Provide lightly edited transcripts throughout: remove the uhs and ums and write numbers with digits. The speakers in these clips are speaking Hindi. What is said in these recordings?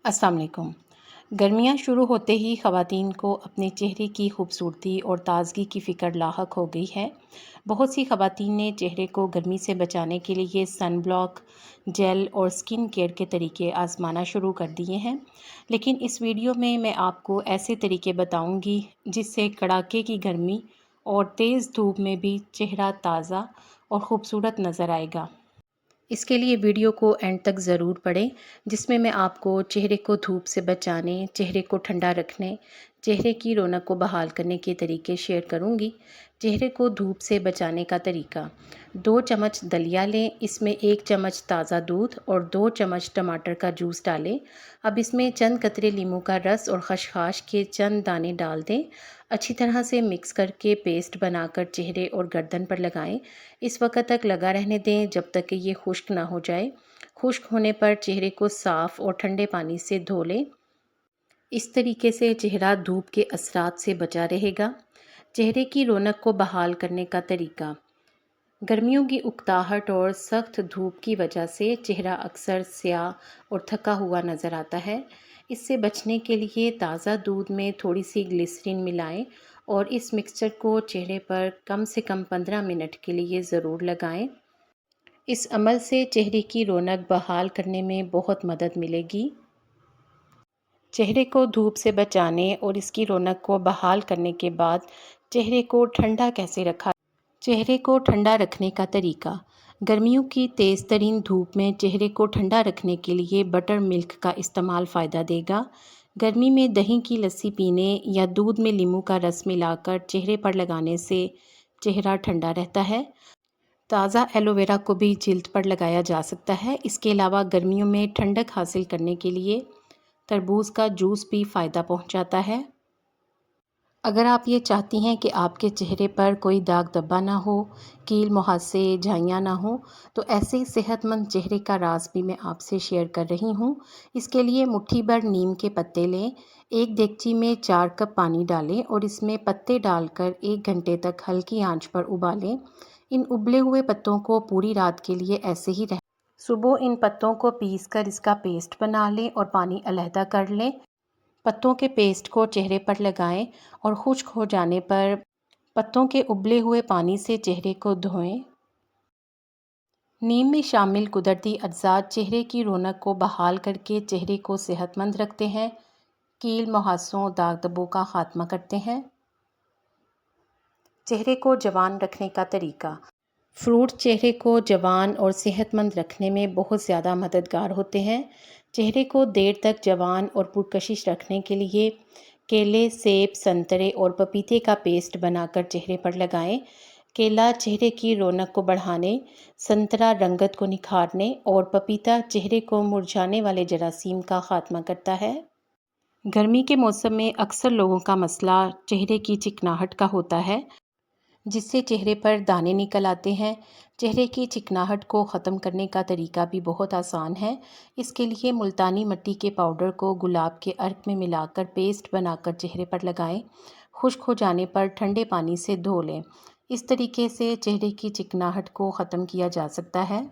अस्सलाम वालेकुम। गर्मियाँ शुरू होते ही ख़वातीन को अपने चेहरे की खूबसूरती और ताज़गी की फ़िक्र लाहक हो गई है। बहुत सी ख़वातीन ने चेहरे को गर्मी से बचाने के लिए सन ब्लॉक, जेल और स्किन केयर के तरीके आज़माना शुरू कर दिए हैं। लेकिन इस वीडियो में मैं आपको ऐसे तरीके बताऊंगी जिससे कड़ाके की गर्मी और तेज़ धूप में भी चेहरा ताज़ा और ख़ूबसूरत नज़र आएगा। इसके लिए वीडियो को एंड तक ज़रूर पढ़ें, जिसमें मैं आपको चेहरे को धूप से बचाने, चेहरे को ठंडा रखने, चेहरे की रौनक को बहाल करने के तरीके शेयर करूंगी। चेहरे को धूप से बचाने का तरीका: 2 चम्मच दलिया लें, इसमें 1 चम्मच ताज़ा दूध और 2 चम्मच टमाटर का जूस डालें। अब इसमें चंद कतरे नींबू का रस और खसखस के चंद दाने डाल दें। अच्छी तरह से मिक्स करके पेस्ट बनाकर चेहरे और गर्दन पर लगाएं। इस वक्त तक लगा रहने दें जब तक कि ये खुश्क ना हो जाए। खुश्क होने पर चेहरे को साफ़ और ठंडे पानी से धो लें। इस तरीके से चेहरा धूप के असरात से बचा रहेगा। चेहरे की रौनक को बहाल करने का तरीका: गर्मियों की उकताहट और सख्त धूप की वजह से चेहरा अक्सर स्याह और थका हुआ नज़र आता है। इससे बचने के लिए ताज़ा दूध में थोड़ी सी ग्लिसरीन मिलाएं और इस मिक्सचर को चेहरे पर कम से कम 15 मिनट के लिए ज़रूर लगाएं। इस अमल से चेहरे की रौनक बहाल करने में बहुत मदद मिलेगी। चेहरे को धूप से बचाने और इसकी रौनक को बहाल करने के बाद चेहरे को ठंडा कैसे रखा। चेहरे को ठंडा रखने का तरीका: गर्मियों की तेज़ तरीन धूप में चेहरे को ठंडा रखने के लिए बटर मिल्क का इस्तेमाल फ़ायदा देगा। गर्मी में दही की लस्सी पीने या दूध में नींबू का रस मिलाकर चेहरे पर लगाने से चेहरा ठंडा रहता है। ताज़ा एलोवेरा को भी जिल्द पर लगाया जा सकता है। इसके अलावा गर्मियों में ठंडक हासिल करने के लिए तरबूज का जूस भी फ़ायदा पहुंचाता है। अगर आप ये चाहती हैं कि आपके चेहरे पर कोई दाग धब्बा ना हो, कील मुहासे, झाइयाँ ना हो, तो ऐसे सेहतमंद चेहरे का राज भी मैं आपसे शेयर कर रही हूँ। इसके लिए मुट्ठी भर नीम के पत्ते लें, एक देगची में 4 कप पानी डालें और इसमें पत्ते डालकर 1 घंटे तक हल्की आंच पर उबालें। इन उबले हुए पत्तों को पूरी रात के लिए ऐसे ही रह सुबह इन पत्तों को पीसकर इसका पेस्ट बना लें और पानी अलहदा कर लें। पत्तों के पेस्ट को चेहरे पर लगाएं और खुश्क हो जाने पर पत्तों के उबले हुए पानी से चेहरे को धोएं। नीम में शामिल कुदरती अज्जा चेहरे की रौनक को बहाल करके चेहरे को सेहतमंद रखते हैं, कील मुहासों, दाग धब्बों का खात्मा करते हैं। चेहरे को जवान रखने का तरीका: फ्रूट चेहरे को जवान और सेहतमंद रखने में बहुत ज़्यादा मददगार होते हैं। चेहरे को देर तक जवान और पुरकशिश रखने के लिए केले, सेब, संतरे और पपीते का पेस्ट बनाकर चेहरे पर लगाएं। केला चेहरे की रौनक को बढ़ाने, संतरा रंगत को निखारने और पपीता चेहरे को मुरझाने वाले जरासीम का खात्मा करता है। गर्मी के मौसम में अक्सर लोगों का मसला चेहरे की चिकनाहट का होता है, जिससे चेहरे पर दाने निकल आते हैं। चेहरे की चिकनाहट को ख़त्म करने का तरीका भी बहुत आसान है। इसके लिए मुल्तानी मिट्टी के पाउडर को गुलाब के अर्क में मिलाकर पेस्ट बनाकर चेहरे पर लगाएं। खुश्क हो जाने पर ठंडे पानी से धो लें। इस तरीके से चेहरे की चिकनाहट को ख़त्म किया जा सकता है।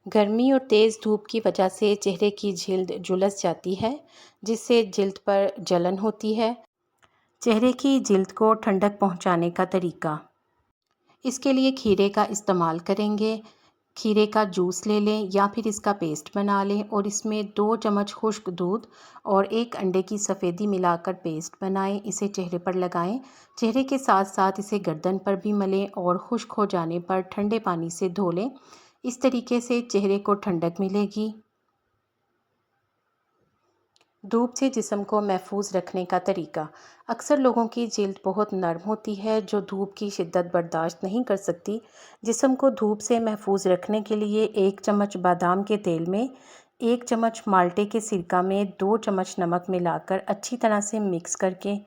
गर्मी और तेज़ धूप की वजह से चेहरे की जिल्द झुलस जाती है, जिससे जिल्द पर जलन होती है। चेहरे की जिल्द को ठंडक पहुंचाने का तरीका: इसके लिए खीरे का इस्तेमाल करेंगे। खीरे का जूस ले लें या फिर इसका पेस्ट बना लें और इसमें 2 चम्मच खुश्क दूध और 1 अंडे की सफ़ेदी मिलाकर पेस्ट बनाएं। इसे चेहरे पर लगाएं। चेहरे के साथ साथ इसे गर्दन पर भी मलें और खुश्क हो जाने पर ठंडे पानी से धो लें। इस तरीके से चेहरे को ठंडक मिलेगी। धूप से जिस्म को महफूज रखने का तरीका: अक्सर लोगों की जिल्द बहुत नरम होती है जो धूप की शिद्दत बर्दाश्त नहीं कर सकती। जिस्म को धूप से महफूज रखने के लिए 1 चम्मच बादाम के तेल में 1 चम्मच माल्टे के सिरका में 2 चम्मच नमक मिलाकर अच्छी तरह से मिक्स करके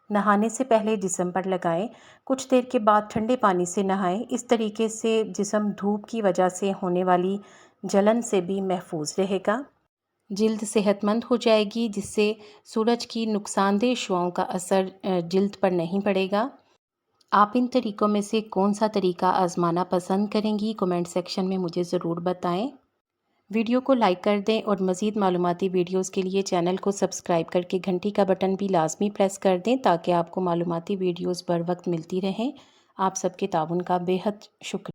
नहाने से पहले जिस्म पर लगाएं। कुछ देर के बाद ठंडे पानी से नहाएं। इस तरीके से जिस्म धूप की वजह से होने वाली जलन से भी महफूज रहेगा। जिल्द सेहतमंद हो जाएगी, जिससे सूरज की नुकसानदेह शुआओं का असर जिल्द पर नहीं पड़ेगा। आप इन तरीक़ों में से कौन सा तरीका आज़माना पसंद करेंगी? कमेंट सेक्शन में मुझे ज़रूर बताएं। वीडियो को लाइक कर दें और मज़ीद मालूमाती वीडियोस के लिए चैनल को सब्सक्राइब करके घंटी का बटन भी लाजमी प्रेस कर दें ताकि आपको मालूमाती वीडियोस बर वक्त मिलती रहें। आप सबके ताउन का बेहद शुक्रिया।